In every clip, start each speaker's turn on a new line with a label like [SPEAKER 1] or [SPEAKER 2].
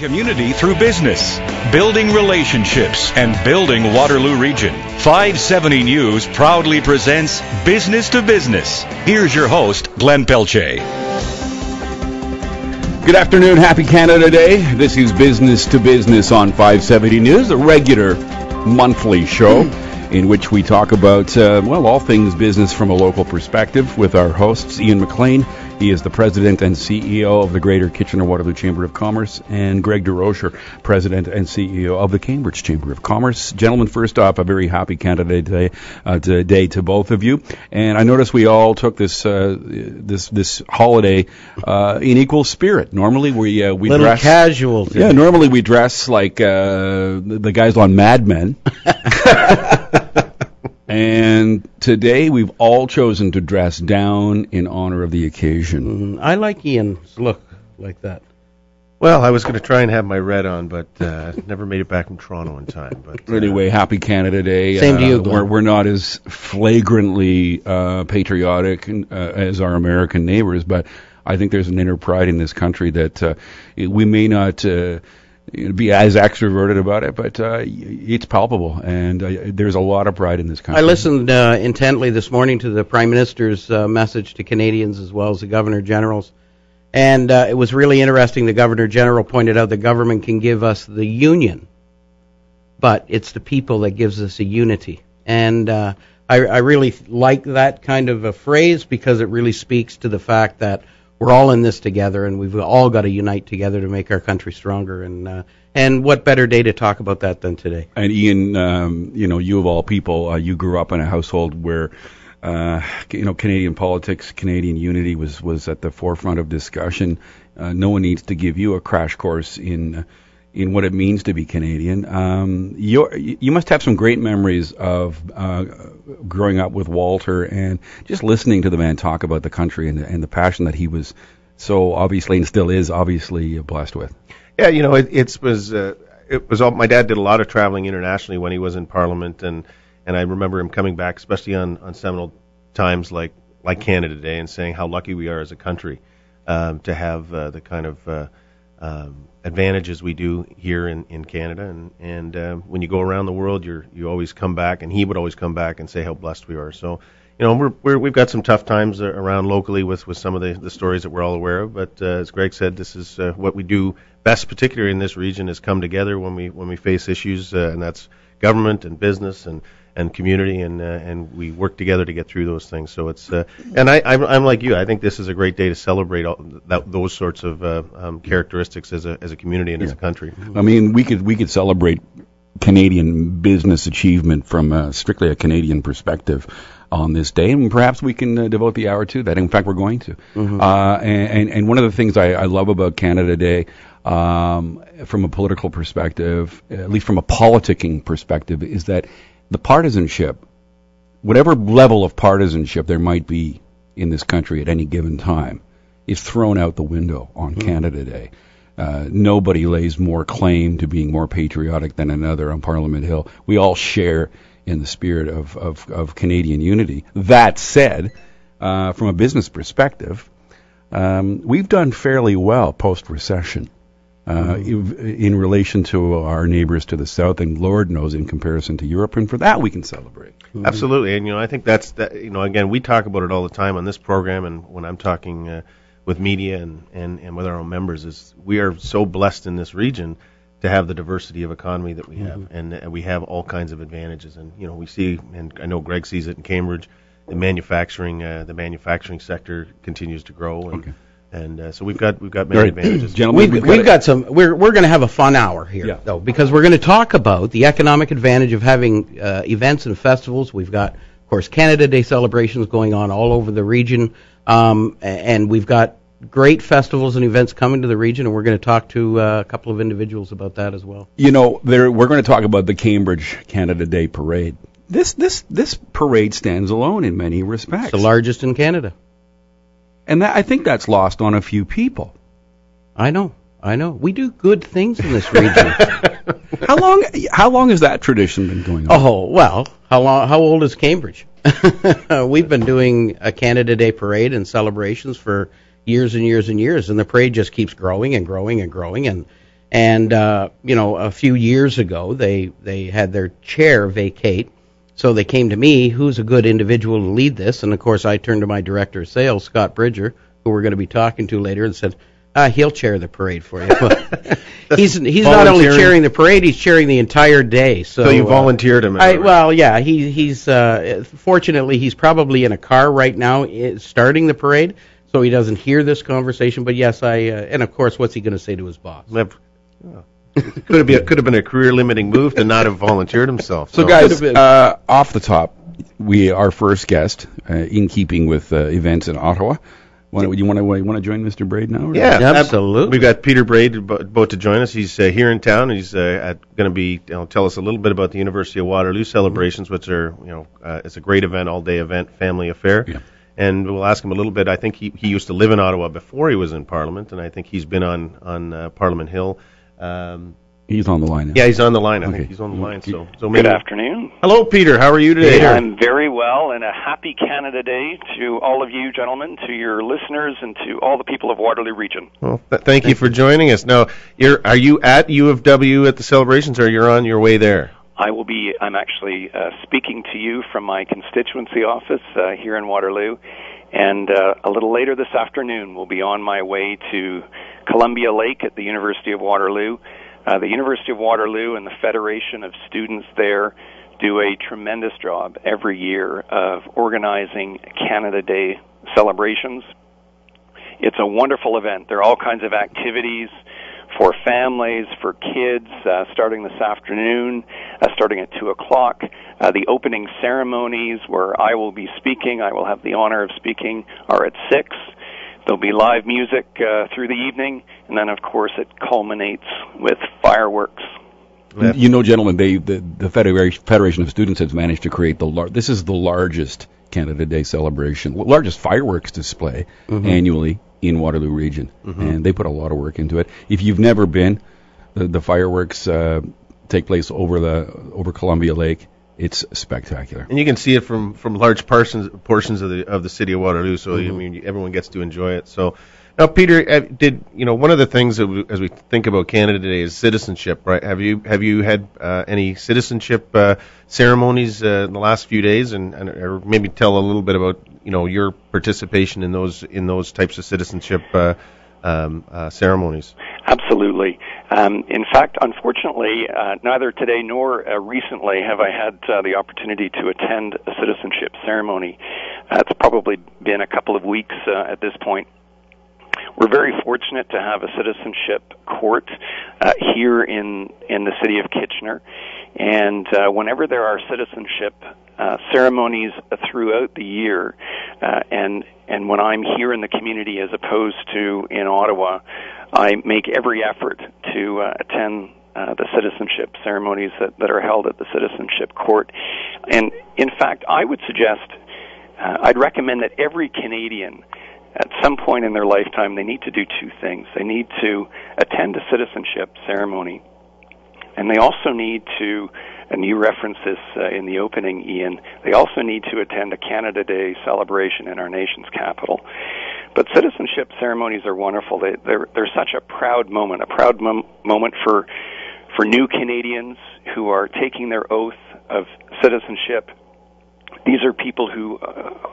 [SPEAKER 1] Community through business, building relationships, and building Waterloo Region. 570 News proudly presents Business to Business. Here's your host, Glenn Pelletier.
[SPEAKER 2] Good afternoon. Happy Canada Day. This is Business to Business on 570 News, a regular monthly show in which we talk about, all things business from a local perspective with our hosts, Ian McLean. He is the president and CEO of the Greater Kitchener-Waterloo Chamber of Commerce, and Greg DeRocher, president and CEO of the Cambridge Chamber of Commerce. Gentlemen, first off, a very happy Canada Day to both of you. And I noticed we all took this holiday in equal spirit. Normally we
[SPEAKER 3] little
[SPEAKER 2] dress
[SPEAKER 3] casual.
[SPEAKER 2] Yeah, normally we dress like the guys on Mad Men. And today we've all chosen to dress down in honor of the occasion.
[SPEAKER 3] I like Ian's look like that.
[SPEAKER 4] Well, I was going to try and have my red on, but never made it back from Toronto in time. But
[SPEAKER 2] anyway, happy Canada Day.
[SPEAKER 3] Same to you, Glenn.
[SPEAKER 2] We're not as flagrantly patriotic as our American neighbors, but I think there's an inner pride in this country that we may not be as extroverted about it, but it's palpable, and there's a lot of pride in this country.
[SPEAKER 3] I listened intently this morning to the Prime Minister's message to Canadians as well as the Governor General's, and it was really interesting. The Governor General pointed out the government can give us the union, but it's the people that gives us a unity. And I really like that kind of a phrase because it really speaks to the fact that we're all in this together, and we've all got to unite together to make our country stronger. And what better day to talk about that than today?
[SPEAKER 2] And Ian, you of all people, you grew up in a household where, Canadian politics, Canadian unity was at the forefront of discussion. No one needs to give you a crash course in what it means to be Canadian. You must have some great memories of growing up with Walter and just listening to the man talk about the country and the passion that he was so obviously and still is obviously blessed with.
[SPEAKER 4] Yeah, it was all. My dad did a lot of traveling internationally when he was in Parliament, and I remember him coming back, especially on seminal times like Canada Day, and saying how lucky we are as a country to have the kind of advantages we do here in Canada, and when you go around the world, you always come back, and he would always come back and say how blessed we are. So, we've got some tough times around locally with some of the stories that we're all aware of. But as Greg said, this is what we do best, particularly in this region, is come together when we face issues, and that's government and business and community, and we work together to get through those things. So it's and I'm like you. I think this is a great day to celebrate those sorts of characteristics as a community and as a country.
[SPEAKER 2] I mean, we could celebrate Canadian business achievement from strictly a Canadian perspective on this day, and perhaps we can devote the hour to that. In fact, we're going to. Mm-hmm. And one of the things I love about Canada Day, from a political perspective, at least from a politicking perspective, is that the partisanship, whatever level of partisanship there might be in this country at any given time, is thrown out the window on Canada Day. Nobody lays more claim to being more patriotic than another on Parliament Hill. We all share in the spirit of Canadian unity. That said, from a business perspective, we've done fairly well post-recession. In relation to our neighbors to the south, and Lord knows in comparison to Europe, and for that we can celebrate.
[SPEAKER 4] Absolutely, and I think that's that. Again, we talk about it all the time on this program, and when I'm talking with media and with our own members, is we are so blessed in this region to have the diversity of economy that we have, and we have all kinds of advantages, and we see, and I know Greg sees it in Cambridge, the manufacturing sector continues to grow, and. Okay. And so we've got many advantages.
[SPEAKER 3] Gentlemen, we've got some. We're going to have a fun hour here, though, because we're going to talk about the economic advantage of having events and festivals. We've got, of course, Canada Day celebrations going on all over the region, and we've got great festivals and events coming to the region, and we're going to talk to a couple of individuals about that as well.
[SPEAKER 2] We're going to talk about the Cambridge Canada Day Parade. This parade stands alone in many respects.
[SPEAKER 3] It's the largest in Canada.
[SPEAKER 2] And I think that's lost on a few people.
[SPEAKER 3] I know. We do good things in this region.
[SPEAKER 2] How long has that tradition been going on?
[SPEAKER 3] Oh, well, how old is Cambridge? We've been doing a Canada Day parade and celebrations for years and years and years, and the parade just keeps growing and growing and growing. And And, a few years ago, they had their chair vacate. So they came to me, who's a good individual to lead this? And, of course, I turned to my director of sales, Scott Bridger, who we're going to be talking to later, and said, he'll chair the parade for you. he's not only chairing the parade, he's chairing the entire day. So
[SPEAKER 4] you volunteered him.
[SPEAKER 3] He's fortunately, he's probably in a car right now starting the parade, so he doesn't hear this conversation. But yes, and of course, what's he going to say to his boss?
[SPEAKER 4] Could have been a career-limiting move to not have volunteered himself.
[SPEAKER 2] So guys, off the top, our first guest, in keeping with events in Ottawa. You want to join Mr. Braid now? Or?
[SPEAKER 4] Yeah,
[SPEAKER 3] absolutely.
[SPEAKER 4] We've got Peter Braid about to join us. He's here in town. He's going to be tell us a little bit about the University of Waterloo celebrations, which are it's a great event, all-day event, family affair. Yeah. And we'll ask him a little bit. I think he used to live in Ottawa before he was in Parliament, and I think he's been on Parliament Hill.
[SPEAKER 2] He's on the line now.
[SPEAKER 4] Yeah, he's on the line. I think he's on the line. So maybe.
[SPEAKER 5] Good afternoon.
[SPEAKER 4] Hello, Peter. How are you today?
[SPEAKER 5] I'm very well, and a happy Canada Day to all of you gentlemen, to your listeners, and to all the people of Waterloo Region.
[SPEAKER 4] Well, thank you for joining us. Now, are you at U of W at the celebrations, or you're on your way there?
[SPEAKER 5] I'm actually speaking to you from my constituency office here in Waterloo, and a little later this afternoon we'll be on my way to Columbia Lake at the University of Waterloo. The University of Waterloo and the Federation of Students there do a tremendous job every year of organizing Canada Day celebrations. It's a wonderful event. There are all kinds of activities for families, for kids, starting this afternoon, starting at 2 o'clock. The opening ceremonies where I will be speaking, I will have the honor of speaking, are at 6. There'll be live music through the evening, and then, of course, it culminates with fireworks.
[SPEAKER 2] Gentlemen, the Federation of Students has managed to create this is the largest Canada Day celebration, largest fireworks display annually in Waterloo Region, and they put a lot of work into it. If you've never been, the fireworks take place over Columbia Lake. It's spectacular,
[SPEAKER 4] and you can see it from large portions of the city of Waterloo. So I mean, everyone gets to enjoy it. So now, Peter, one of the things that as we think about Canada Day is citizenship, right? Have you had any citizenship ceremonies in the last few days, and or maybe tell a little bit about your participation in those types of citizenship ceremonies?
[SPEAKER 5] Absolutely. In fact, unfortunately, neither today nor recently have I had the opportunity to attend a citizenship ceremony. It's probably been a couple of weeks at this point. We're very fortunate to have a citizenship court here in the city of Kitchener, and whenever there are citizenship ceremonies throughout the year, and when I'm here in the community as opposed to in Ottawa, I make every effort to attend the citizenship ceremonies that are held at the citizenship court. And in fact, I would suggest, I'd recommend that every Canadian, at some point in their lifetime, they need to do two things. They need to attend a citizenship ceremony, and they also need to, and you referenced this in the opening, Ian, they also need to attend a Canada Day celebration in our nation's capital. But citizenship ceremonies are wonderful. They're such a proud moment, moment for new Canadians who are taking their oath of citizenship. These are people who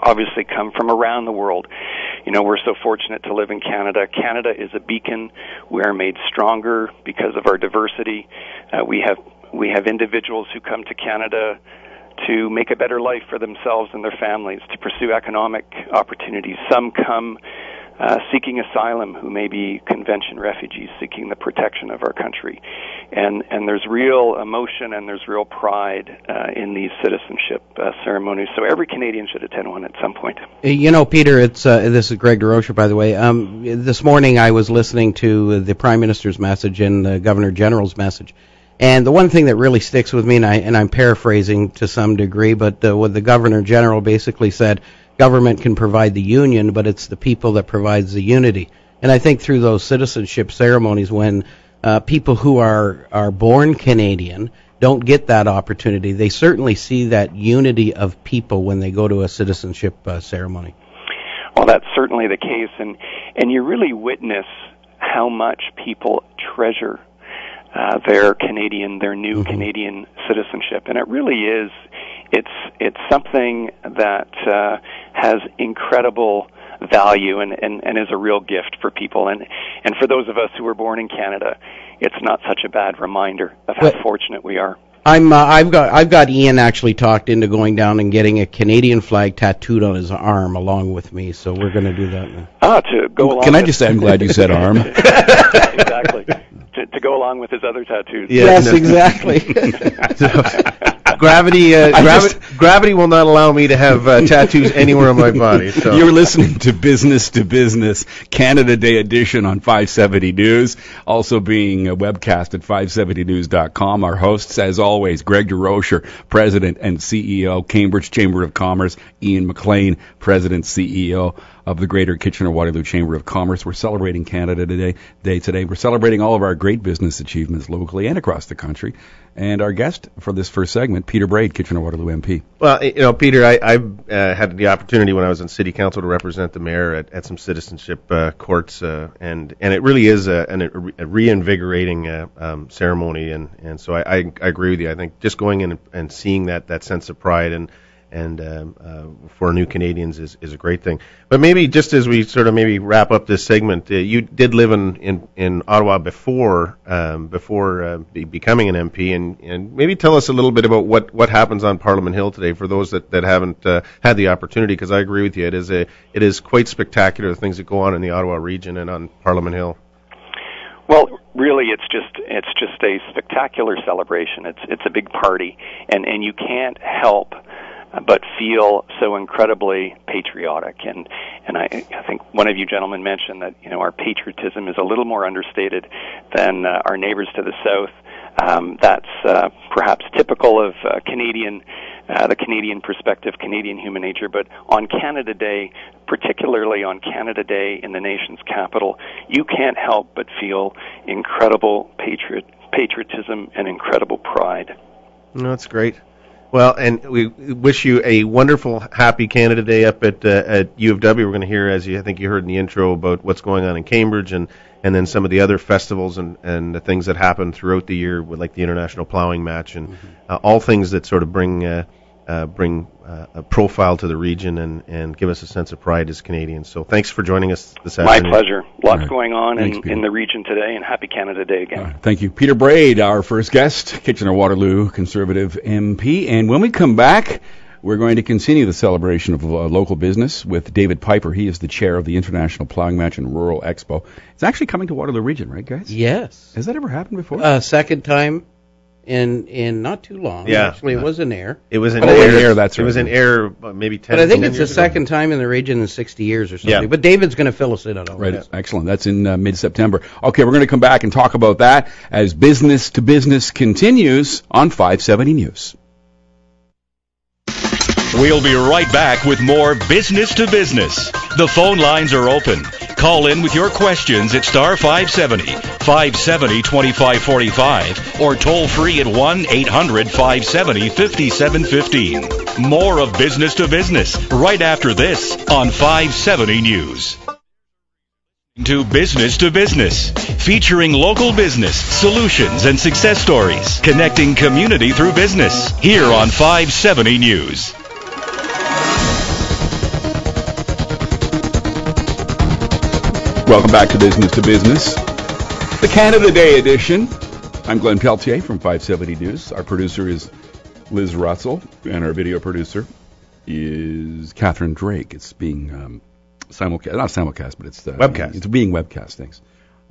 [SPEAKER 5] obviously come from around the world. We're so fortunate to live in Canada. Canada is a beacon. We are made stronger because of our diversity. We have individuals who come to Canada to make a better life for themselves and their families, to pursue economic opportunities. Some come seeking asylum, who may be convention refugees seeking the protection of our country. And there's real emotion and there's real pride in these citizenship ceremonies. So every Canadian should attend one at some point.
[SPEAKER 3] Peter, this is Greg DeRocher, by the way. This morning I was listening to the Prime Minister's message and the Governor General's message. And the one thing that really sticks with me, and I'm paraphrasing to some degree, but what the Governor General basically said, government can provide the union, but it's the people that provides the unity. And I think through those citizenship ceremonies, when people who are born Canadian don't get that opportunity, they certainly see that unity of people when they go to a citizenship ceremony.
[SPEAKER 5] Well, that's certainly the case, and you really witness how much people treasure their Canadian, their new Canadian citizenship. And it really is, it's something that has incredible value and is a real gift for people. And for those of us who were born in Canada, it's not such a bad reminder of how fortunate we are.
[SPEAKER 3] I've got Ian actually talked into going down and getting a Canadian flag tattooed on his arm along with me, so we're going to do that now.
[SPEAKER 5] To go along.
[SPEAKER 2] Can I just say I'm glad you said arm?
[SPEAKER 5] Exactly. To go along with his other tattoos.
[SPEAKER 3] Yes, exactly.
[SPEAKER 4] Gravity will not allow me to have tattoos anywhere on my body. So.
[SPEAKER 2] You're listening to Business, Canada Day edition on 570 News, also being webcast at 570news.com. Our hosts, as always, Greg DeRocher, President and CEO, Cambridge Chamber of Commerce, Ian McLean, President, CEO of the Greater Kitchener-Waterloo Chamber of Commerce. We're celebrating Canada Day today. We're celebrating all of our great business achievements locally and across the country. And our guest for this first segment, Peter Braid, Kitchener-Waterloo MP.
[SPEAKER 4] Well, Peter, I had the opportunity when I was in City Council to represent the mayor at some citizenship courts, and it really is a reinvigorating ceremony. And so I agree with you. I think just going in and seeing that sense of pride and for new Canadians is a great thing. But maybe just as we sort of maybe wrap up this segment, you did live in Ottawa before becoming an MP, and maybe tell us a little bit about what happens on Parliament Hill today for those that haven't had the opportunity, because I agree with you, it is quite spectacular, the things that go on in the Ottawa region and on Parliament Hill.
[SPEAKER 5] Well, really, it's just a spectacular celebration. It's a big party, and you can't help but feel so incredibly patriotic. And I think one of you gentlemen mentioned that our patriotism is a little more understated than our neighbors to the south. That's perhaps typical of the Canadian perspective, Canadian human nature. But on Canada Day, particularly on Canada Day in the nation's capital, you can't help but feel incredible patriotism and incredible pride.
[SPEAKER 4] No, that's great. Well, and we wish you a wonderful, happy Canada Day up at U of W. We're going to hear, I think you heard in the intro, about what's going on in Cambridge and then some of the other festivals and the things that happen throughout the year, with like the International Plowing Match and all things that sort of bring a profile to the region and give us a sense of pride as Canadians. So thanks for joining us this afternoon.
[SPEAKER 5] My pleasure. Lots going on in the region today, and happy Canada Day again.
[SPEAKER 2] Thank you. Peter Braid, our first guest, Kitchener-Waterloo Conservative MP. And when we come back, we're going to continue the celebration of local business with David Piper. He is the chair of the International Plowing Match and Rural Expo. It's actually coming to Waterloo Region, right, guys?
[SPEAKER 3] Yes.
[SPEAKER 2] Has that ever happened before?
[SPEAKER 3] Second time in not too long.
[SPEAKER 4] Yeah.
[SPEAKER 3] Actually, it was in air.
[SPEAKER 4] It was in
[SPEAKER 2] air. That's right.
[SPEAKER 4] It was in air maybe 10
[SPEAKER 3] But I think it's
[SPEAKER 4] years
[SPEAKER 3] the
[SPEAKER 4] ago.
[SPEAKER 3] second time in the region in 60 years or something.
[SPEAKER 4] Yeah.
[SPEAKER 3] But David's going to fill us in on all
[SPEAKER 2] Right,
[SPEAKER 3] that.
[SPEAKER 2] excellent. That's in mid-September. Okay, we're going to come back and talk about that as Business to Business continues on 570 News.
[SPEAKER 1] We'll be right back with more Business to Business. The phone lines are open. Call in with your questions at star 570, 570-2545, or toll free at 1-800-570-5715. More of Business to Business right after this on 570 News. To Business, featuring local business, solutions, and success stories, connecting community through business, here on 570 News.
[SPEAKER 2] Welcome back to Business, the Canada Day edition. I'm Glenn Pelletier from 570 News. Our producer is Liz Russell, and our video producer is Catherine Drake. It's being not simulcast, but it's
[SPEAKER 4] webcast.
[SPEAKER 2] It's being webcast, thanks,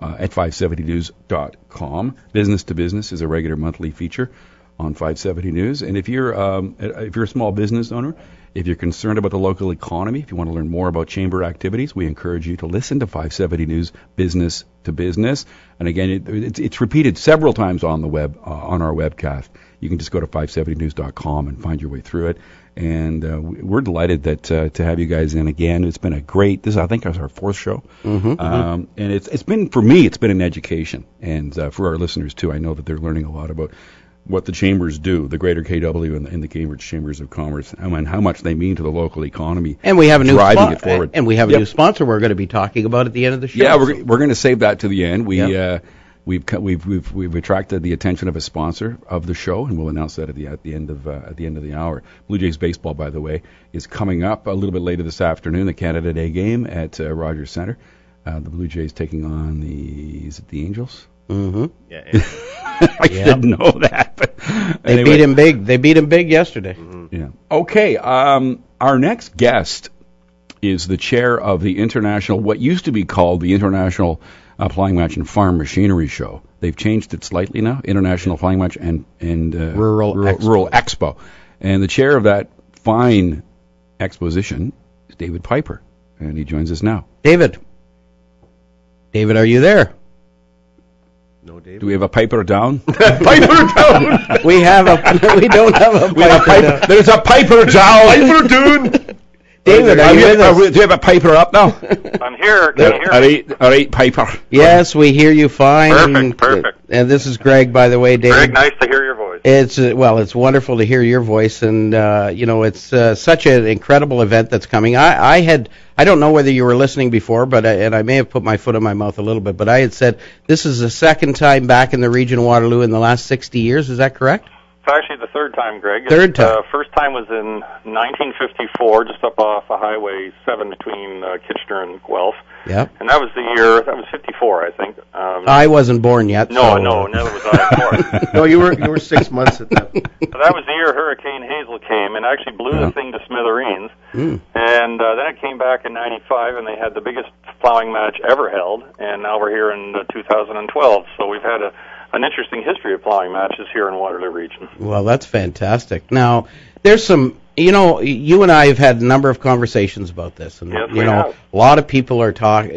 [SPEAKER 2] at 570news.com. Business to Business is a regular monthly feature on 570 News. And if you're a small business owner, if you're concerned about the local economy, if you want to learn more about chamber activities, we encourage you to listen to 570 News Business to Business. And again, it's repeated several times on the web, on our webcast. You can just go to 570news.com and find your way through it. And we're delighted that to have you guys in again. It's been a great. This I think is our fourth show, and it's been, for me, it's been an education, and for our listeners too. I know that they're learning a lot about what the chambers do, the Greater KW and the Cambridge Chambers of Commerce, and how much they mean to the local economy.
[SPEAKER 3] And we have a new
[SPEAKER 2] driving it forward.
[SPEAKER 3] And we have a new sponsor we're going to be talking about at the end of the show.
[SPEAKER 2] Yeah, we're going to save that to the end. We We've attracted the attention of a sponsor of the show, and we'll announce that at the end of the hour. Blue Jays baseball, by the way, is coming up a little bit later this afternoon. The Canada Day game at Rogers Centre. The Blue Jays taking on the Angels.
[SPEAKER 3] Mm-hmm.
[SPEAKER 4] Yeah.
[SPEAKER 2] I should know that. But
[SPEAKER 3] They
[SPEAKER 2] anyway.
[SPEAKER 3] beat him big. They beat him big yesterday.
[SPEAKER 4] Mm-hmm.
[SPEAKER 2] Yeah. Okay. Our next guest is the chair of the international, what used to be called the International Flying Match and Farm Machinery Show. They've changed it slightly now. International Flying Match and
[SPEAKER 3] Rural
[SPEAKER 2] Expo. And the chair of that fine exposition is David Piper, and he joins us now.
[SPEAKER 3] David, are you there?
[SPEAKER 4] No, Dave.
[SPEAKER 2] Do we have a Piper down?
[SPEAKER 4] Piper down.
[SPEAKER 3] We don't have a Piper down.
[SPEAKER 2] There's a Piper down.
[SPEAKER 4] Piper down.
[SPEAKER 3] David, are you with us?
[SPEAKER 2] Do you have a Piper up now?
[SPEAKER 6] I'm here. Can you hear me?
[SPEAKER 2] All right, Piper.
[SPEAKER 3] Yes, we hear you fine.
[SPEAKER 6] Perfect.
[SPEAKER 3] And this is Greg, by the way, David.
[SPEAKER 6] Greg, nice to hear your voice.
[SPEAKER 3] It's wonderful to hear your voice, and it's such an incredible event that's coming. I don't know whether you were listening before, but I may have put my foot in my mouth a little bit, but I had said this is the second time back in the region of Waterloo in the last 60 years. Is that correct?
[SPEAKER 6] It's actually the third time, Greg.
[SPEAKER 3] Third time.
[SPEAKER 6] First time was in 1954, just up off Highway 7 between Kitchener and Guelph.
[SPEAKER 3] Yep.
[SPEAKER 6] And that was 54, I think.
[SPEAKER 3] I wasn't born yet.
[SPEAKER 6] No, neither was I, of course.
[SPEAKER 4] No, you were 6 months at that.
[SPEAKER 6] So that was the year Hurricane Hazel came and actually blew the thing to smithereens.
[SPEAKER 3] Mm.
[SPEAKER 6] And then it came back in 95, and they had the biggest plowing match ever held. And now we're here in 2012. So we've had an interesting history of plowing matches here in Waterloo region.
[SPEAKER 3] Well, that's fantastic. Now, there's some, you and I have had a number of conversations about this, and
[SPEAKER 6] Yes, we have.
[SPEAKER 3] a lot of people are talk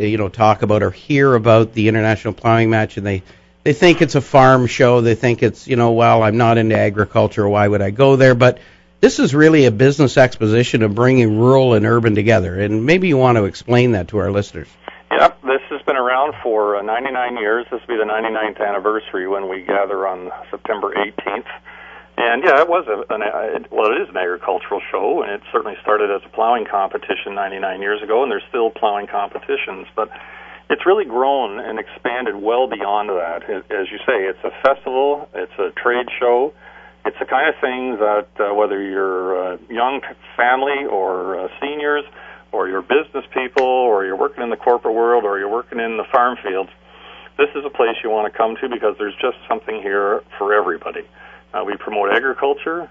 [SPEAKER 3] about or hear about the International Plowing Match, and they think it's a farm show. They think it's, well, I'm not into agriculture. Why would I go there? But this is really a business exposition of bringing rural and urban together, and maybe you want to explain that to our listeners.
[SPEAKER 6] Yep, this has been around for 99 years. This will be the 99th anniversary when we gather on September 18th. And yeah, it was it is an agricultural show, and it certainly started as a plowing competition 99 years ago, and there's still plowing competitions, but it's really grown and expanded well beyond that. As you say, it's a festival, it's a trade show, it's the kind of thing that whether you're a young family or seniors, or you're business people, or you're working in the corporate world, or you're working in the farm fields, this is a place you want to come to because there's just something here for everybody. We promote agriculture.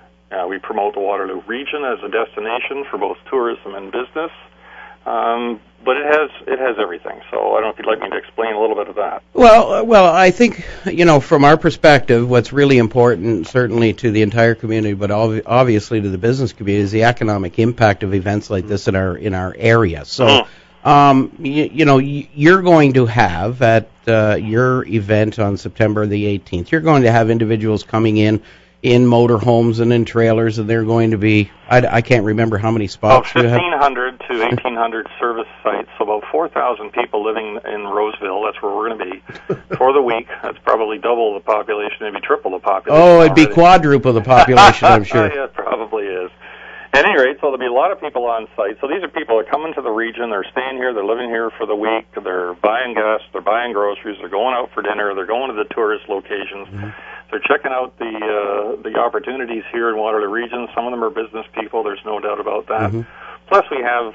[SPEAKER 6] We promote the Waterloo region as a destination for both tourism and business. But it has everything. So I don't know if you'd like me to explain a little bit of that.
[SPEAKER 3] Well, I think, from our perspective, what's really important, certainly to the entire community, but obviously to the business community, is the economic impact of events like this in our area. So, you're going to have at your event on September the 18th, you're going to have individuals coming in motorhomes and in trailers, and they're going to be, I can't remember how many spots you have.
[SPEAKER 6] 1,500 to 1,800 service sites, so about 4,000 people living in Roseville. That's where we're going to be for the week. That's probably double the population, maybe triple the population.
[SPEAKER 3] Oh, it'd be quadruple the population, I'm sure.
[SPEAKER 6] Yeah, it probably is. At any rate, so there'll be a lot of people on site. So these are people that come into the region, they're staying here, they're living here for the week, they're buying gas, they're buying groceries, they're going out for dinner, they're going to the tourist locations. Mm-hmm. They're checking out the opportunities here in Waterloo region. Some of them are business people. There's no doubt about that. Mm-hmm. Plus, we have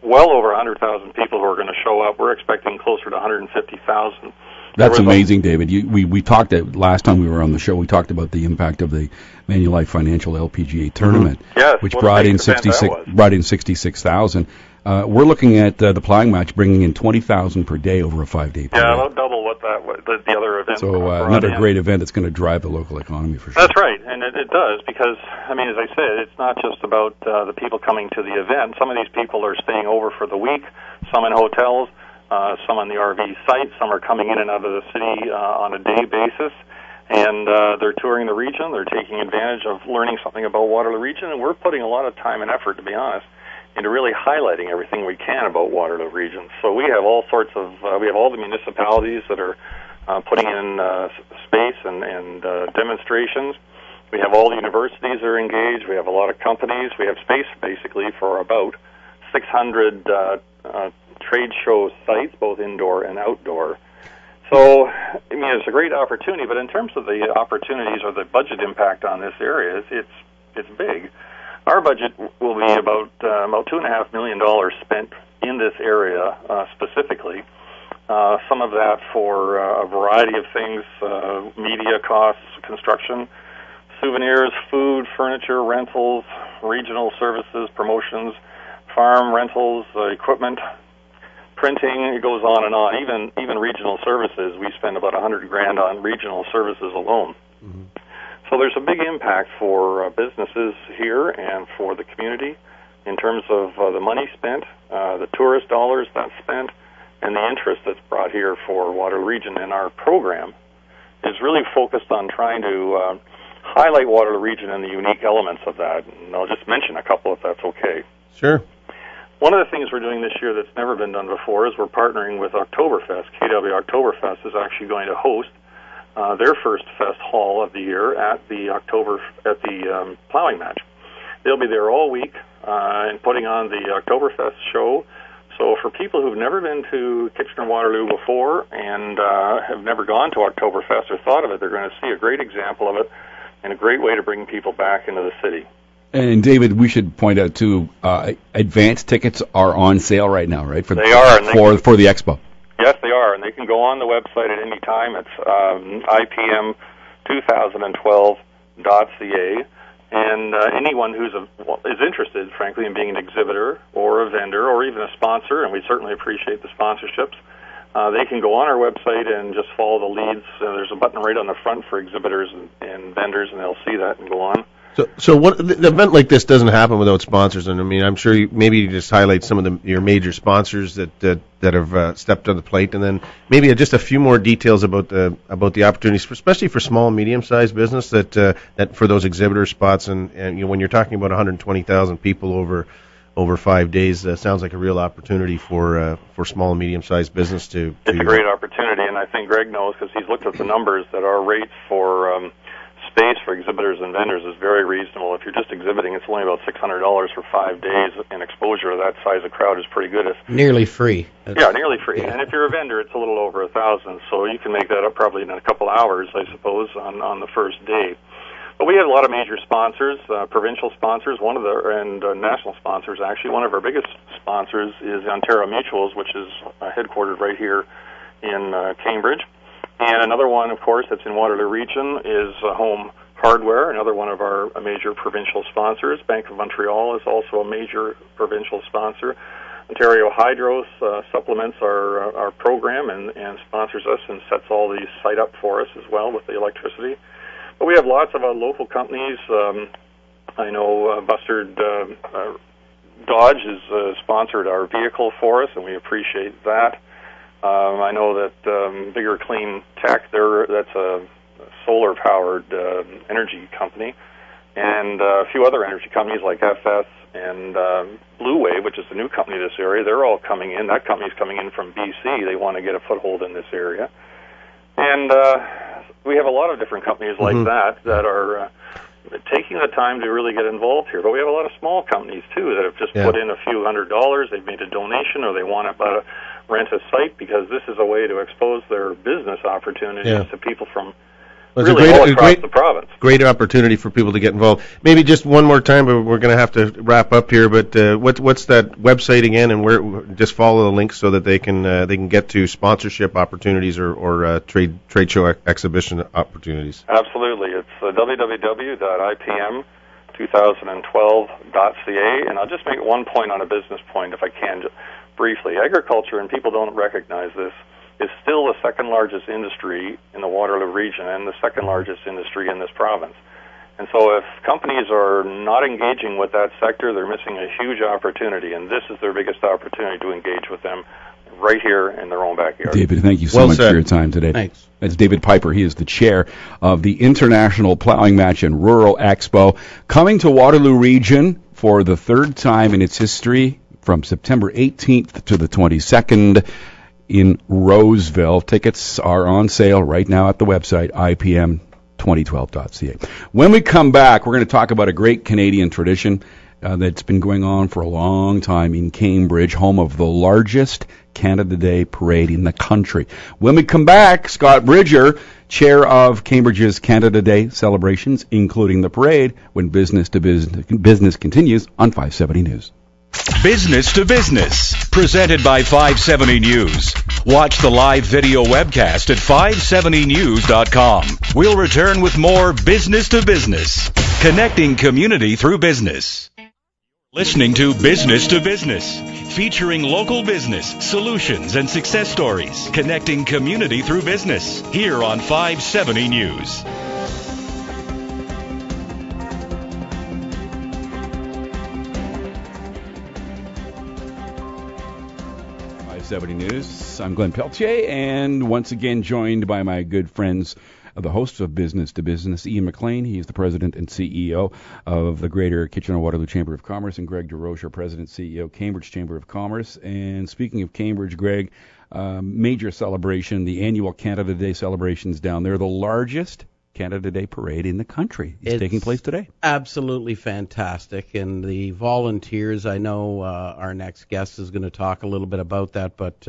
[SPEAKER 6] well over 100,000 people who are going to show up. We're expecting closer to 150,000.
[SPEAKER 2] That's amazing, David. We talked last time we were on the show. We talked about the impact of the Manulife Financial LPGA tournament, which brought in 66,000. We're looking at the plowing match bringing in 20,000 per day over a 5-day period.
[SPEAKER 6] Yeah, about double what the other event.
[SPEAKER 2] So another great event that's going to drive the local economy for sure.
[SPEAKER 6] That's right, and it does because, as I said, it's not just about the people coming to the event. Some of these people are staying over for the week, some in hotels, some on the RV site, some are coming in and out of the city on a day basis, and they're touring the region. They're taking advantage of learning something about Waterloo region, and we're putting a lot of time and effort, to be honest, into really highlighting everything we can about Waterloo region. So we have all sorts of, we have all the municipalities that are putting in space and demonstrations. We have all the universities that are engaged. We have a lot of companies. We have space, basically, for about 600 trade show sites, both indoor and outdoor. So, I mean, it's a great opportunity, but in terms of the opportunities or the budget impact on this area, it's big. Our budget will be about $2.5 million spent in this area specifically. Some of that for a variety of things, media costs, construction, souvenirs, food, furniture, rentals, regional services, promotions, farm rentals, equipment, printing. It goes on and on. Even regional services, we spend about $100,000 on regional services alone. Mm-hmm. So there's a big impact for businesses here and for the community in terms of the money spent, the tourist dollars that's spent, and the interest that's brought here for Waterloo Region. And our program is really focused on trying to highlight Waterloo Region and the unique elements of that. And I'll just mention a couple if that's okay.
[SPEAKER 4] Sure.
[SPEAKER 6] One of the things we're doing this year that's never been done before is we're partnering with Oktoberfest. KW Oktoberfest is actually going to host their first fest hall of the year at the plowing match. They'll be there all week and putting on the Oktoberfest show. So for people who've never been to Kitchener-Waterloo before and have never gone to Oktoberfest or thought of it, they're going to see a great example of it and a great way to bring people back into the city.
[SPEAKER 2] And David, we should point out too, advance tickets are on sale right now, right? For the expo.
[SPEAKER 6] Yes, they are, and they can go on the website at any time. It's ipm2012.ca, and anyone who's is interested, frankly, in being an exhibitor or a vendor or even a sponsor, and we certainly appreciate the sponsorships, they can go on our website and just follow the leads. There's a button right on the front for exhibitors and vendors, and they'll see that and go on.
[SPEAKER 4] So what the event like this doesn't happen without sponsors, and I mean, I'm sure maybe you just highlight some of your major sponsors that have stepped on the plate, and then maybe just a few more details about the opportunities, especially for small and medium-sized business that for those exhibitor spots, and you know, when you're talking about 120,000 people over 5 days, sounds like a real opportunity for small and medium-sized business to.
[SPEAKER 6] It's a great opportunity, and I think Greg knows because he's looked at the numbers that our rates for space for exhibitors and vendors is very reasonable. If you're just exhibiting, it's only about $600 for 5 days, and exposure to that size of crowd is pretty good.
[SPEAKER 3] Nearly free.
[SPEAKER 6] Nearly free. Yeah. And if you're a vendor, it's a little over $1,000, so you can make that up probably in a couple hours, I suppose, on the first day. But we have a lot of major sponsors, provincial sponsors, and national sponsors, actually. One of our biggest sponsors is Ontario Mutuals, which is headquartered right here in Cambridge. And another one, of course, that's in Waterloo Region is Home Hardware, another one of our major provincial sponsors. Bank of Montreal is also a major provincial sponsor. Ontario Hydro supplements our program and sponsors us and sets all these site up for us as well with the electricity. But we have lots of local companies. I know Bustard Dodge has sponsored our vehicle for us, and we appreciate that. I know that Bigger Clean Tech, that's a solar-powered energy company, and a few other energy companies like FS and Blue Wave, which is a new company in this area. They're all coming in. That company's coming in from BC. They want to get a foothold in this area. And we have a lot of different companies like that are taking the time to really get involved here. But we have a lot of small companies, too, that have just put in a few $100s. They've made a donation, or they want to rent a site because this is a way to expose their business opportunities to people from all across the province.
[SPEAKER 4] Great opportunity for people to get involved. Maybe just one more time, but we're going to have to wrap up here. But what's that website again, and where? Just follow the links so that they can get to sponsorship opportunities or trade show exhibition opportunities.
[SPEAKER 6] Absolutely, it's www.ipm2012.ca, and I'll just make one point on a business point, if I can, just briefly. Agriculture, and people don't recognize this, is still the second largest industry in the Waterloo region and the second largest industry in this province. And so if companies are not engaging with that sector, they're missing a huge opportunity, and this is their biggest opportunity to engage with them right here in their own backyard.
[SPEAKER 2] David, thank you so much for your time today.
[SPEAKER 3] Thanks.
[SPEAKER 2] That's David Piper. He is the chair of the International Plowing Match and Rural Expo, coming to Waterloo region for the third time in its history from September 18th to the 22nd. In Roseville. Tickets are on sale right now at the website, ipm2012.ca. When we come back, we're going to talk about a great Canadian tradition that's been going on for a long time in Cambridge, home of the largest Canada Day parade in the country. When we come back, Scott Bridger, chair of Cambridge's Canada Day celebrations, including the parade, when Business to Business continues on 570 News.
[SPEAKER 1] Business to Business, presented by 570 News. Watch the live video webcast at 570news.com. We'll return with more Business to Business, connecting community through business. Listening to Business, featuring local business, solutions, and success stories, connecting community through business, here on 570 News.
[SPEAKER 2] News. I'm Glenn Pelletier, and once again joined by my good friends, the hosts of Business to Business, Ian McLean. He is the president and CEO of the Greater Kitchener-Waterloo Chamber of Commerce, and Greg DeRoche, our president and CEO, Cambridge Chamber of Commerce. And speaking of Cambridge, Greg, major celebration, the annual Canada Day celebrations down there, the largest Canada Day parade in the country. It's taking place today.
[SPEAKER 3] Absolutely fantastic. And the volunteers, I know our next guest is going to talk a little bit about that, but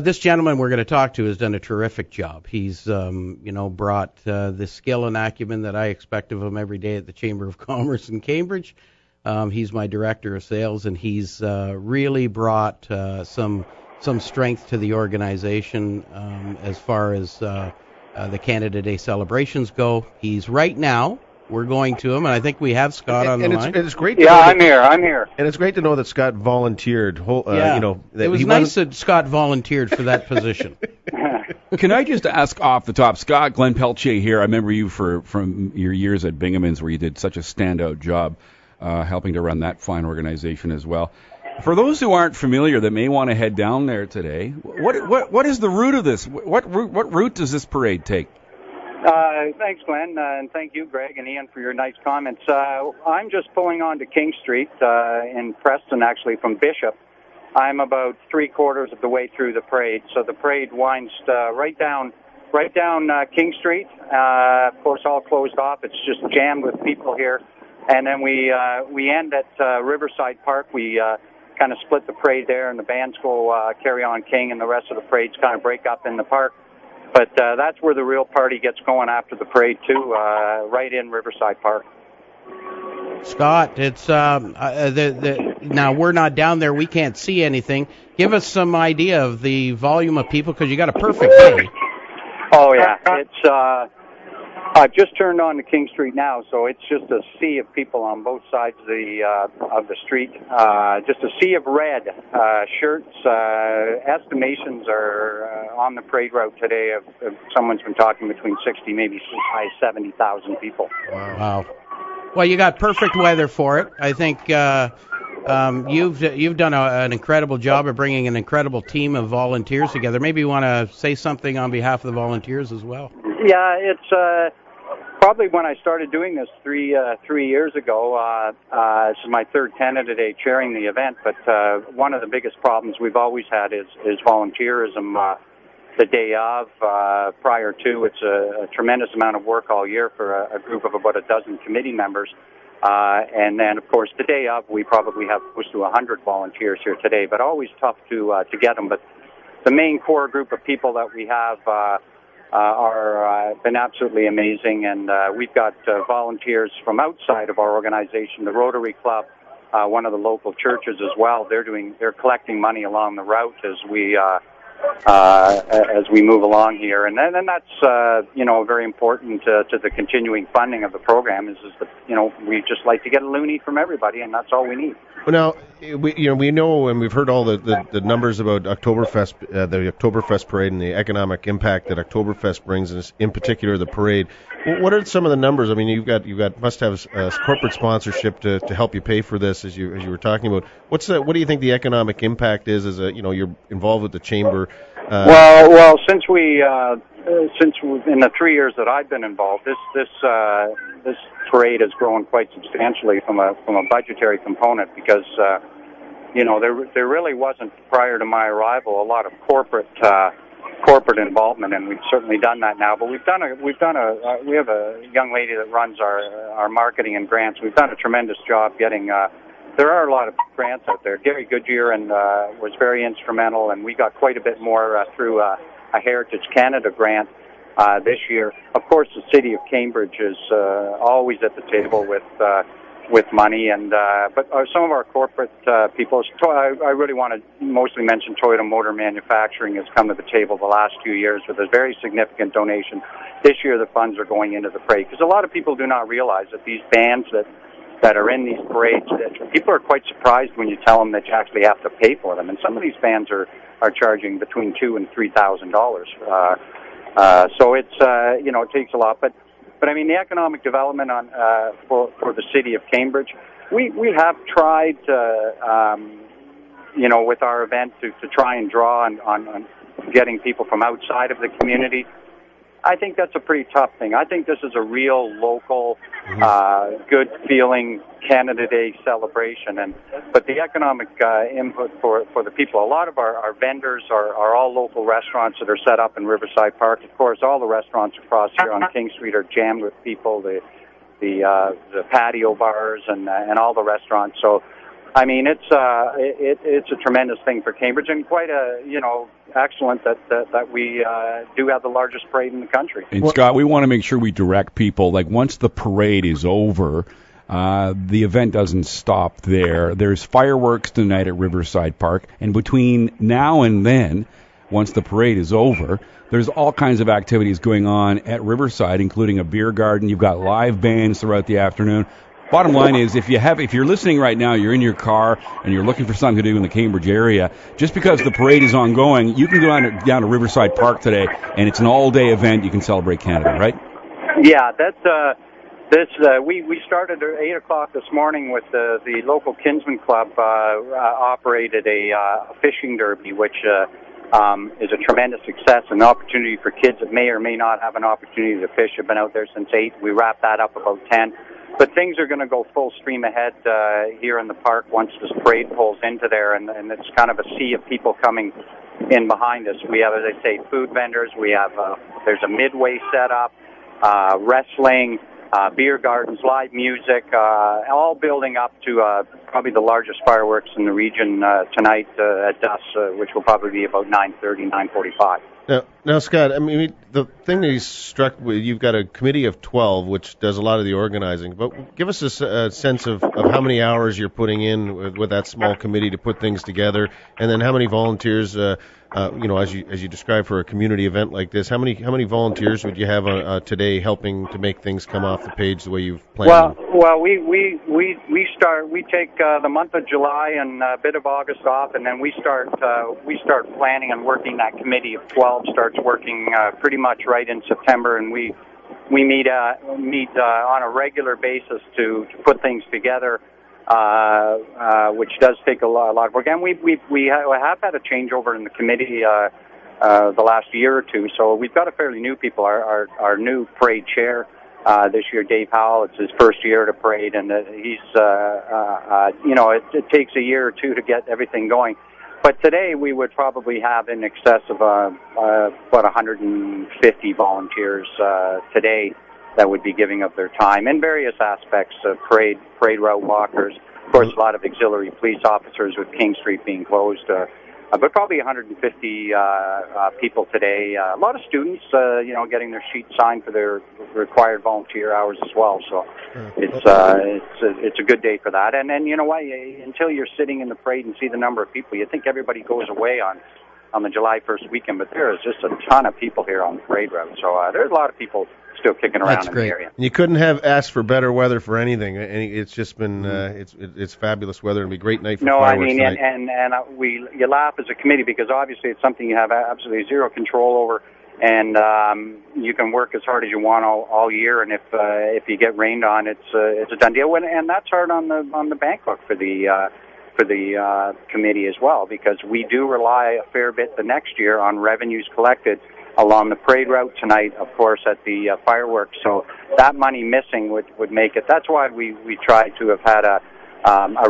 [SPEAKER 3] this gentleman we're going to talk to has done a terrific job. He's brought the skill and acumen that I expect of him every day at the Chamber of Commerce in Cambridge. He's my director of sales, and he's really brought some strength to the organization as far as the Canada Day celebrations go. He's right now. We're going to him, and I think we have Scott on the line.
[SPEAKER 4] It's great. To know
[SPEAKER 7] I'm here.
[SPEAKER 4] And it's great to know that Scott volunteered.
[SPEAKER 3] It was nice that Scott volunteered for that position.
[SPEAKER 2] Can I just ask off the top, Scott, Glenn Pelletier here. I remember you from your years at Bingaman's, where you did such a standout job helping to run that fine organization as well. For those who aren't familiar, that may want to head down there today, what is the route of this? What route does this parade take?
[SPEAKER 7] Thanks, Glenn, and thank you, Greg and Ian, for your nice comments. I'm just pulling onto King Street in Preston, actually, from Bishop. I'm about three-quarters of the way through the parade, so the parade winds right down King Street. Of course, all closed off. It's just jammed with people here, and then we end at Riverside Park. We kind of split the parade there, and the bands go carry on King, and the rest of the parades kind of break up in the park. But that's where the real party gets going after the parade, too, right in Riverside Park.
[SPEAKER 3] Scott, it's now we're not down there. We can't see anything. Give us some idea of the volume of people, because you got a perfect day.
[SPEAKER 7] Oh, yeah. It's I've just turned on to King Street now, so it's just a sea of people on both sides of the street. Just a sea of red shirts. Estimations are on the parade route today of someone's been talking between 60, maybe as high as 70,000 people.
[SPEAKER 3] Wow. Well, you got perfect weather for it. I think you've done an incredible job of bringing an incredible team of volunteers together. Maybe you want to say something on behalf of the volunteers as well.
[SPEAKER 7] Yeah, it's probably when I started doing this three years ago. This is my third Canada Day chairing the event, but one of the biggest problems we've always had is volunteerism. The day of, prior to, it's a tremendous amount of work all year for a group of about a dozen committee members. And then, of course, the day of, we probably have close to 100 volunteers here today, but always tough to get them. But the main core group of people that we have are been absolutely amazing, and we've got volunteers from outside of our organization, the Rotary Club, one of the local churches as well. They're collecting money along the route as we move along here, and then that's very important to the continuing funding of the program. Is that we just like to get a loonie from everybody, and that's all we need.
[SPEAKER 4] Well, now we know, and we've heard all the numbers about Oktoberfest, the Oktoberfest parade, and the economic impact that Oktoberfest brings, and in particular the parade. What are some of the numbers? I mean, you've must have corporate sponsorship to help you pay for this, as you were talking about. What do you think the economic impact is? As you're involved with the chamber.
[SPEAKER 7] Well, since in the 3 years that I've been involved, this parade has grown quite substantially from a budgetary component, because there really wasn't, prior to my arrival, a lot of corporate corporate involvement, and we've certainly done that now. But we have a young lady that runs our marketing and grants. We've done a tremendous job getting. There are a lot of grants out there. Gary Goodyear was very instrumental, and we got quite a bit more through a Heritage Canada grant this year. Of course, the City of Cambridge is always at the table with money, and but some of our corporate people. I really want to mostly mention Toyota Motor Manufacturing has come to the table the last 2 years with a very significant donation. This year, the funds are going into the parade because a lot of people do not realize that these bands that are in these parades, that people are quite surprised when you tell them that you actually have to pay for them. And some of these bands are charging between $2,000 and $3,000. So it's it takes a lot. But I mean, the economic development for the city of Cambridge, we have tried with our event to try and draw on getting people from outside of the community. I think that's a pretty tough thing. I think this is a real local, good feeling Canada Day celebration, but the economic input for the people. A lot of our vendors are all local restaurants that are set up in Riverside Park. Of course, all the restaurants across here on King Street are jammed with people. The patio bars and all the restaurants. So, I mean, it's a tremendous thing for Cambridge, and quite excellent that we do have the largest parade in the country.
[SPEAKER 2] And Scott, we want to make sure we direct people. Like once the parade is over, the event doesn't stop there. There's fireworks tonight at Riverside Park, and between now and then, once the parade is over, there's all kinds of activities going on at Riverside, including a beer garden. You've got live bands throughout the afternoon. Bottom line is, if you're listening right now, you're in your car and you're looking for something to do in the Cambridge area, just because the parade is ongoing, you can go down to Riverside Park today, and it's an all-day event. You can celebrate Canada, right?
[SPEAKER 7] Yeah, we started at 8 o'clock this morning with the local Kinsman Club operated a fishing derby, which is a tremendous success, an opportunity for kids that may or may not have an opportunity to fish. Have been out there since 8. We wrapped that up about 10. But things are going to go full stream ahead here in the park once this parade pulls into there, and it's kind of a sea of people coming in behind us. We have, as I say, food vendors. We have there's a midway set up, wrestling, beer gardens, live music, all building up to probably the largest fireworks in the region tonight at dusk, which will probably be about 9:30, 9:45.
[SPEAKER 4] Now, Scott, I mean, the thing that he's struck with, you've got a committee of 12, which does a lot of the organizing. But give us a sense of how many hours you're putting in with that small committee to put things together, and then how many volunteers, as you described for a community event like this, how many volunteers would you have today helping to make things come off the page the way you've planned?
[SPEAKER 7] Well, we take the month of July and a bit of August off, and then we start planning and working. That committee of 12 starts working pretty much right in September, and we meet on a regular basis to put things together, which does take a lot of work. And we have had a changeover in the committee the last year or two, so we've got a fairly new people. Our new parade chair this year, Dave Howell, it's his first year at a parade, and he's it takes a year or two to get everything going. But today we would probably have in excess of about 150 volunteers today that would be giving up their time in various aspects of parade route walkers. Of course, a lot of auxiliary police officers with King Street being closed. But probably 150 people today. A lot of students, getting their sheets signed for their required volunteer hours as well. So it's a good day for that. And then, you know what, until you're sitting in the parade and see the number of people, you think everybody goes away on the July 1st weekend, but there is just a ton of people here on the parade route. So there's a lot of people still kicking around in the area.
[SPEAKER 4] You couldn't have asked for better weather for anything. It's just been it's fabulous weather. It'll be a great night for fireworks. No, I mean,
[SPEAKER 7] and you laugh as a committee because obviously it's something you have absolutely zero control over, and you can work as hard as you want all year, and if you get rained on, it's a done deal. And that's hard on the bank book for the committee as well, because we do rely a fair bit the next year on revenues collected along the parade route tonight, of course, at the fireworks. So that money missing would make it. That's why we try to have had a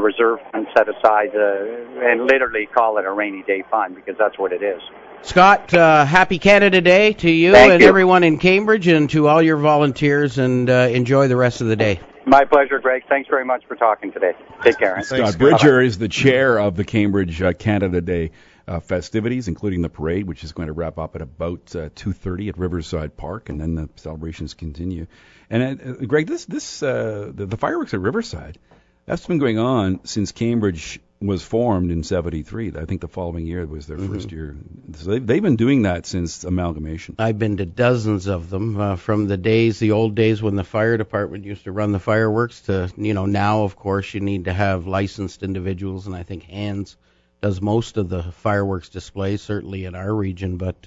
[SPEAKER 7] reserve fund set aside and literally call it a rainy day fund, because that's what it is.
[SPEAKER 3] Scott, happy Canada Day to you
[SPEAKER 7] Thank
[SPEAKER 3] and
[SPEAKER 7] you.
[SPEAKER 3] everyone in Cambridge and to all your volunteers, and enjoy the rest of the day.
[SPEAKER 7] My pleasure, Greg. Thanks very much for talking today. Take care.
[SPEAKER 2] Scott Bridger is the chair of the Cambridge Canada Day festivities, including the parade, which is going to wrap up at about 2:30 at Riverside Park, and then the celebrations continue. And Greg, the fireworks at Riverside, that's been going on since Cambridge was formed in '73. I think the following year was their first year. So they've been doing that since amalgamation.
[SPEAKER 3] I've been to dozens of them, from the old days when the fire department used to run the fireworks to, now, of course, you need to have licensed individuals, and I think Hands does most of the fireworks displays, certainly in our region. But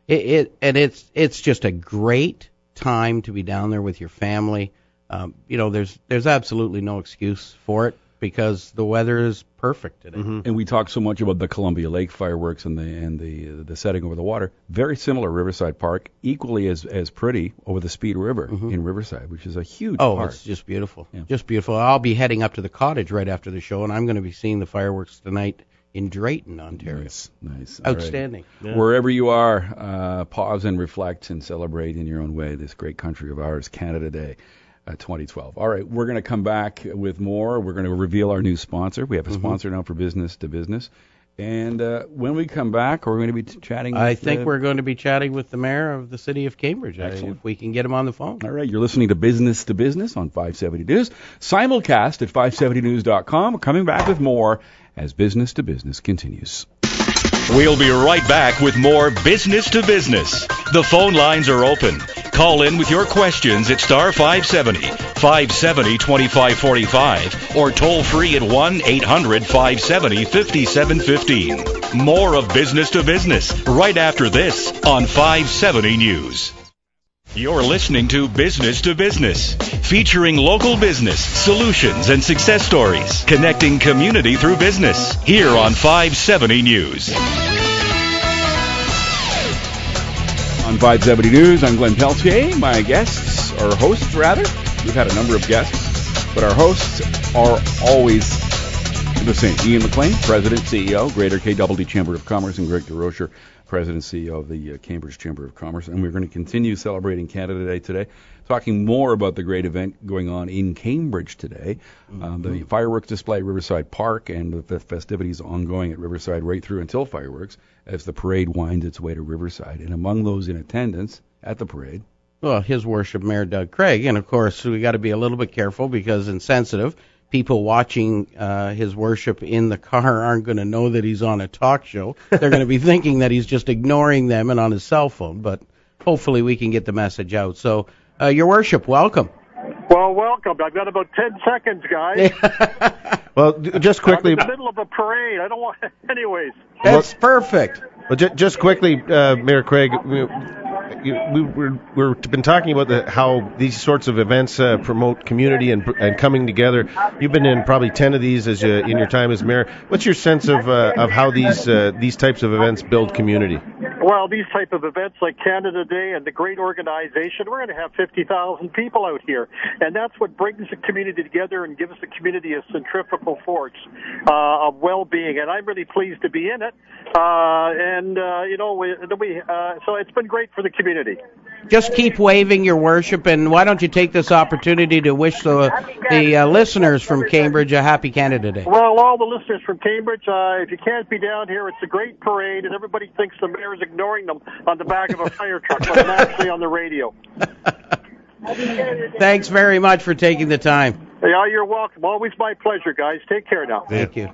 [SPEAKER 3] it's just a great time to be down there with your family. There's absolutely no excuse for it, because the weather is perfect today.
[SPEAKER 2] And we talk so much about the Columbia Lake fireworks and the setting over the water. Very similar, Riverside Park, equally as pretty over the Speed River in Riverside, which is a huge park.
[SPEAKER 3] It's just beautiful. Yeah. Just beautiful. I'll be heading up to the cottage right after the show, and I'm going to be seeing the fireworks tonight in Drayton, Ontario.
[SPEAKER 2] Nice.
[SPEAKER 3] Outstanding.
[SPEAKER 2] Right. Yeah. Wherever you are, pause and reflect and celebrate in your own way this great country of ours, Canada Day. 2012. All right, we're going to come back with more. We're going to reveal our new sponsor. We have a sponsor now for Business to Business. And when we come back, we're going to be chatting with...
[SPEAKER 3] I think we're going to be chatting with the mayor of the city of Cambridge, if we can get him on the phone.
[SPEAKER 2] All right, you're listening to Business on 570 News. Simulcast at 570news.com. We're coming back with more as Business to Business continues.
[SPEAKER 1] We'll be right back with more Business to Business. The phone lines are open. Call in with your questions at star 570, 570-2545, or toll free at 1-800-570-5715. More of Business to Business right after this on 570 News. You're listening to Business, featuring local business, solutions, and success stories, connecting community through business, here on 570 News.
[SPEAKER 2] On 570 News, I'm Glenn Pelletier. My guests, or hosts rather, we've had a number of guests, but our hosts are always the same. Ian McLean, President, CEO, Greater KWD Chamber of Commerce, and Greg DeRocher, President, CEO of the Cambridge Chamber of Commerce. And we're going to continue celebrating Canada Day today, talking more about the great event going on in Cambridge today. The fireworks display at Riverside Park and the festivities ongoing at Riverside right through until fireworks as the parade winds its way to Riverside. And among those in attendance at the parade,
[SPEAKER 3] well, His Worship Mayor Doug Craig. And, of course, we got to be a little bit careful because insensitive people watching his worship in the car aren't going to know that he's on a talk show. They're going to be thinking that he's just ignoring them and on his cell phone. But hopefully we can get the message out. So, Your Worship, welcome.
[SPEAKER 8] Well, welcome. I've got about 10 seconds, guys.
[SPEAKER 4] Well, just quickly.
[SPEAKER 8] I'm in the middle of a parade. I don't want... Anyways.
[SPEAKER 3] That's perfect.
[SPEAKER 4] Well, just quickly, Mayor Craig, we've been talking about how these sorts of events promote community and coming together. You've been in probably 10 of these in your time as mayor. What's your sense of how these types of events build community?
[SPEAKER 8] Well, these type of events like Canada Day and the great organization, we're going to have 50,000 people out here, and that's what brings the community together and gives the community a centrifugal force of well-being. And I'm really pleased to be in it. So it's been great for the community.
[SPEAKER 3] Just keep waving, Your Worship, and why don't you take this opportunity to wish the listeners from Cambridge a happy Canada Day?
[SPEAKER 8] Well, all the listeners from Cambridge, if you can't be down here, it's a great parade, and everybody thinks the mayor is ignoring them on the back of a fire truck, but I'm actually on the radio.
[SPEAKER 3] Thanks very much for taking the time.
[SPEAKER 8] Yeah, you're welcome. Always my pleasure, guys. Take care now.
[SPEAKER 3] Thank you.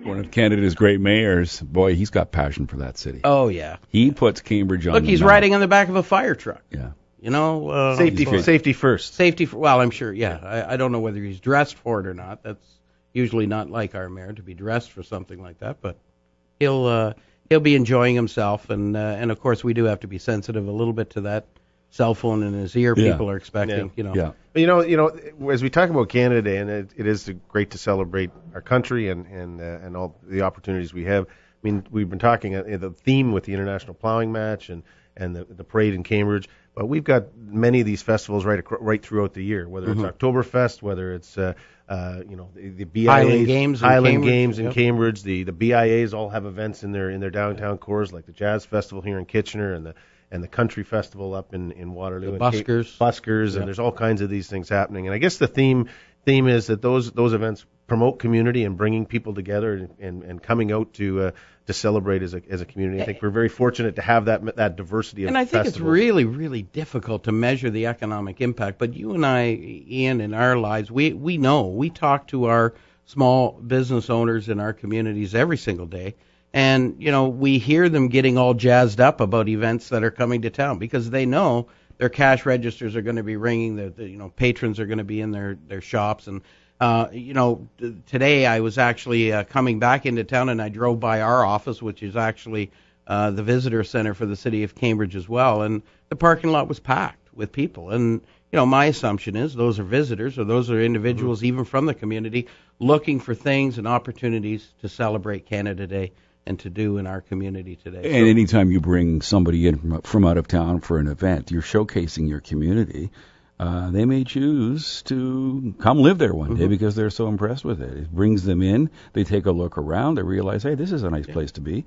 [SPEAKER 2] One of Canada's great mayors. Boy, he's got passion for that city.
[SPEAKER 3] Oh, yeah.
[SPEAKER 2] He puts Cambridge on
[SPEAKER 3] Look,
[SPEAKER 2] the
[SPEAKER 3] he's
[SPEAKER 2] map.
[SPEAKER 3] riding on the back of a fire truck.
[SPEAKER 2] Yeah.
[SPEAKER 3] You know,
[SPEAKER 4] Safety first.
[SPEAKER 3] Safety. Well, I'm sure. Yeah, I don't know whether he's dressed for it or not. That's usually not like our mayor to be dressed for something like that. But he'll be enjoying himself, and of course we do have to be sensitive a little bit to that cell phone in his ear.
[SPEAKER 2] Yeah.
[SPEAKER 3] People are expecting.
[SPEAKER 2] Yeah.
[SPEAKER 4] You know, as we talk about Canada Day, and it is great to celebrate our country and all the opportunities we have. I mean, we've been talking the theme with the international plowing match and the parade in Cambridge. But we've got many of these festivals right throughout the year, whether it's Oktoberfest, whether it's the BIAs,
[SPEAKER 3] Highland
[SPEAKER 4] Games in Cambridge. The BIAs all have events in their downtown cores, like the Jazz Festival here in Kitchener and the Country Festival up in Waterloo.
[SPEAKER 3] The Buskers.
[SPEAKER 4] And there's all kinds of these things happening. And I guess the theme is that those events promote community and bringing people together and coming out to celebrate as a community. I think we're very fortunate to have that diversity of festivals.
[SPEAKER 3] And I think it's really, really difficult to measure the economic impact. But you and I, Ian, in our lives, we know. We talk to our small business owners in our communities every single day. And, we hear them getting all jazzed up about events that are coming to town because they know their cash registers are going to be ringing, the patrons are going to be in their shops. And, today I was actually coming back into town and I drove by our office, which is actually the visitor center for the city of Cambridge as well. And the parking lot was packed with people. And, my assumption is those are visitors or those are individuals even from the community looking for things and opportunities to celebrate Canada Day and to do in our community today.
[SPEAKER 2] And anytime you bring somebody in from out of town for an event, you're showcasing your community. They may choose to come live there one day because they're so impressed with it. It brings them in. They take a look around. They realize, hey, this is a nice place to be.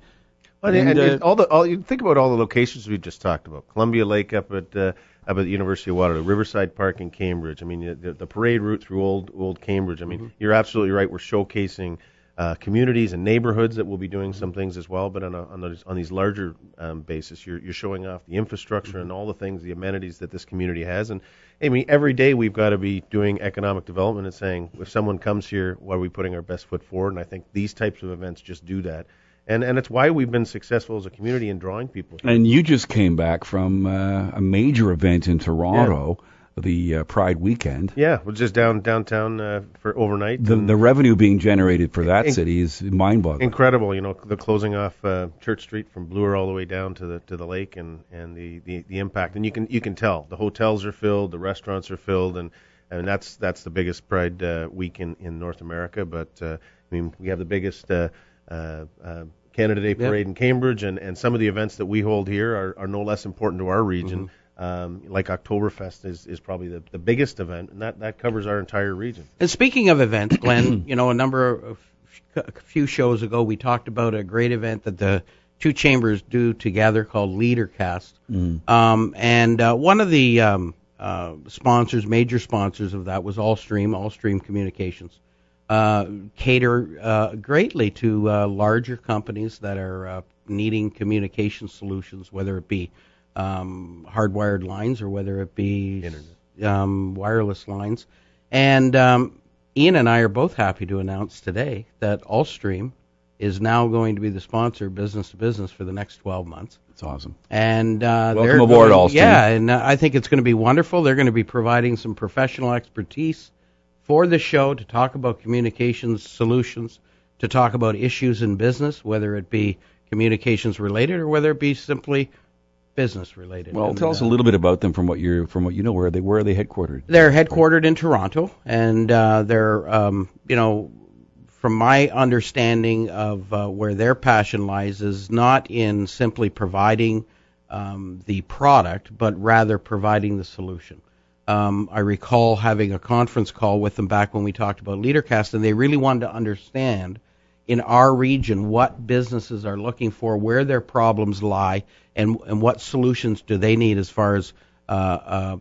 [SPEAKER 4] Well, and you think about all the locations we just talked about. Columbia Lake up at the University of Waterloo, Riverside Park in Cambridge. I mean, the parade route through old Cambridge. I mean, you're absolutely right. We're showcasing communities and neighborhoods that will be doing some things as well, but on these larger basis, you're showing off the infrastructure and all the things, the amenities that this community has. And I mean, every day we've got to be doing economic development and saying, if someone comes here, what are we putting our best foot forward? And I think these types of events just do that. And it's why we've been successful as a community in drawing people here.
[SPEAKER 2] And you just came back from a major event in Toronto. Yeah. The Pride weekend.
[SPEAKER 4] Yeah, we're just downtown for overnight.
[SPEAKER 2] The revenue being generated for that city is mind-boggling.
[SPEAKER 4] Incredible, the closing off Church Street from Bloor all the way down to the lake and the impact. And you can tell the hotels are filled, the restaurants are filled, and that's the biggest Pride week in North America. But I mean, we have the biggest Canada Day parade in Cambridge, and some of the events that we hold here are no less important to our region. Like Oktoberfest is probably the biggest event, and that covers our entire region.
[SPEAKER 3] And speaking of events, Glenn, a few shows ago we talked about a great event that the two chambers do together called LeaderCast. And one of the major sponsors of that was Allstream Communications. Cater greatly to larger companies that are needing communication solutions, whether it be hardwired lines or whether it be wireless lines. And Ian and I are both happy to announce today that Allstream is now going to be the sponsor of Business to Business for the next 12 months.
[SPEAKER 2] That's awesome.
[SPEAKER 3] And
[SPEAKER 2] welcome aboard, Allstream.
[SPEAKER 3] Yeah, and I think it's going to be wonderful. They're going to be providing some professional expertise for the show to talk about communications solutions, to talk about issues in business, whether it be communications related or whether it be simply business related.
[SPEAKER 2] Well, tell us a little bit about them from what you know. Where are they headquartered?
[SPEAKER 3] They're headquartered in Toronto, and they're from my understanding of where their passion lies is not in simply providing the product, but rather providing the solution. I recall having a conference call with them back when we talked about LeaderCast, and they really wanted to understand in our region what businesses are looking for, where their problems lie, and what solutions do they need as far as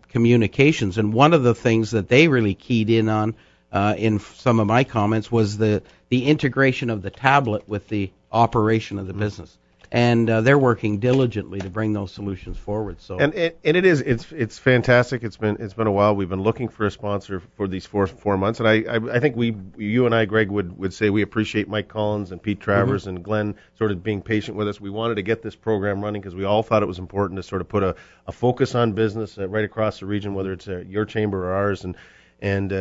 [SPEAKER 3] communications. And one of the things that they really keyed in on in some of my comments was the integration of the tablet with the operation of the business. And they're working diligently to bring those solutions forward. So
[SPEAKER 4] it's fantastic. It's been a while. We've been looking for a sponsor for these four months, and I think you and I, Greg, would say we appreciate Mike Collins and Pete Travers and Glenn sort of being patient with us. We wanted to get this program running because we all thought it was important to sort of put a focus on business right across the region, whether it's your chamber or ours, and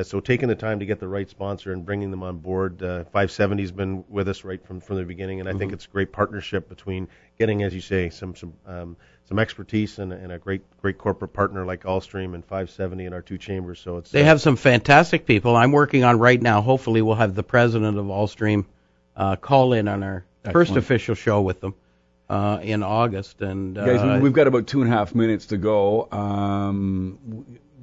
[SPEAKER 4] so taking the time to get the right sponsor and bringing them on board. 570's been with us right from the beginning, and I think it's a great partnership between getting, as you say, some expertise and a great corporate partner like Allstream and 570 and our two chambers. So
[SPEAKER 3] they have some fantastic people. I'm working on right now. Hopefully, we'll have the president of Allstream call in on our first official show with them. in August. And
[SPEAKER 2] guys, we've got about 2.5 minutes to go.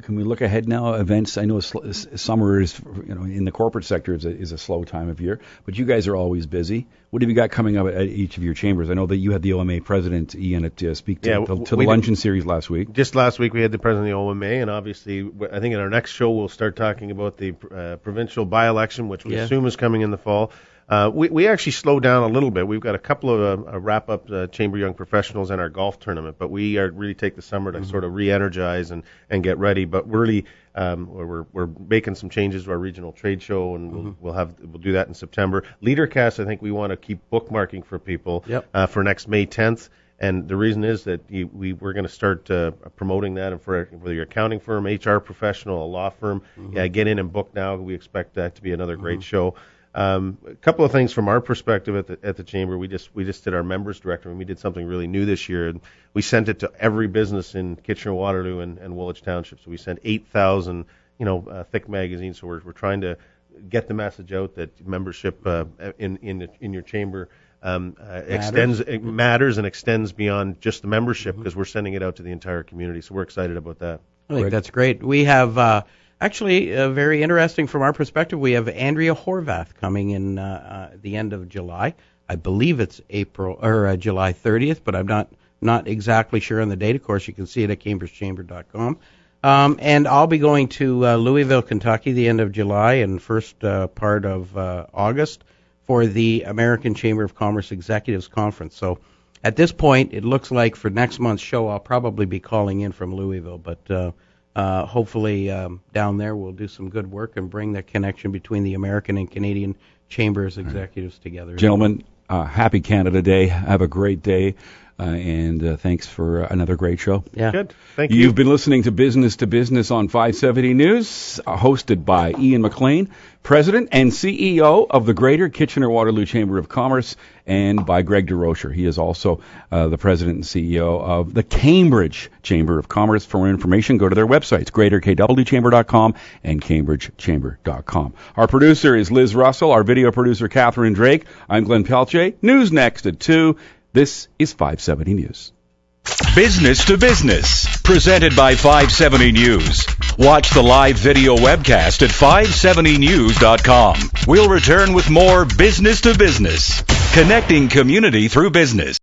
[SPEAKER 2] Can we look ahead now? Events. I know summer is, in the corporate sector is a slow time of year, but you guys are always busy. What have you got coming up at each of your chambers? I know that you had the OMA president, Ian, speak to the luncheon series last week.
[SPEAKER 4] Just last week we had the president of the OMA, and obviously I think in our next show we'll start talking about the provincial by-election, which we assume is coming in the fall. We actually slowed down a little bit. We've got a couple of wrap-up Chamber Young Professionals and our golf tournament, but we are really take the summer to sort of re-energize and get ready. But really, we're making some changes to our regional trade show, and we'll do that in September. LeaderCast, I think we want to keep bookmarking for people for next May 10th. And the reason is that we're going to start promoting that, and for your accounting firm, HR professional, a law firm, get in and book now. We expect that to be another great show. A couple of things from our perspective at the chamber. We just did our members directory, and we did something really new this year. And we sent it to every business in Kitchener-Waterloo and Woolwich Township. So we sent 8,000, thick magazines. So we're trying to get the message out that membership in your chamber matters and extends beyond just the membership, because we're sending it out to the entire community. So we're excited about that.
[SPEAKER 3] I think that's great. We have. Actually, very interesting from our perspective. We have Andrea Horvath coming in the end of July. I believe it's July 30th, but I'm not exactly sure on the date. Of course, you can see it at cambridgechamber.com. And I'll be going to Louisville, Kentucky, the end of July and first part of August for the American Chamber of Commerce Executives Conference. So at this point, it looks like for next month's show, I'll probably be calling in from Louisville, but hopefully down there we'll do some good work and bring the connection between the American and Canadian chambers executives together.
[SPEAKER 2] Gentlemen, happy Canada Day. Have a great day. And thanks for another great show.
[SPEAKER 3] Yeah.
[SPEAKER 4] Good. Thank you.
[SPEAKER 2] You've been listening to Business to Business on 570 News, hosted by Ian McLean, President and CEO of the Greater Kitchener-Waterloo Chamber of Commerce, and by Greg DeRocher. He is also the President and CEO of the Cambridge Chamber of Commerce. For more information, go to their websites, greaterkwchamber.com and cambridgechamber.com. Our producer is Liz Russell. Our video producer, Catherine Drake. I'm Glenn Pelletier. News next at 2. This is 570 News.
[SPEAKER 1] Business to Business, presented by 570 News. Watch the live video webcast at 570news.com. We'll return with more Business to Business, connecting community through business.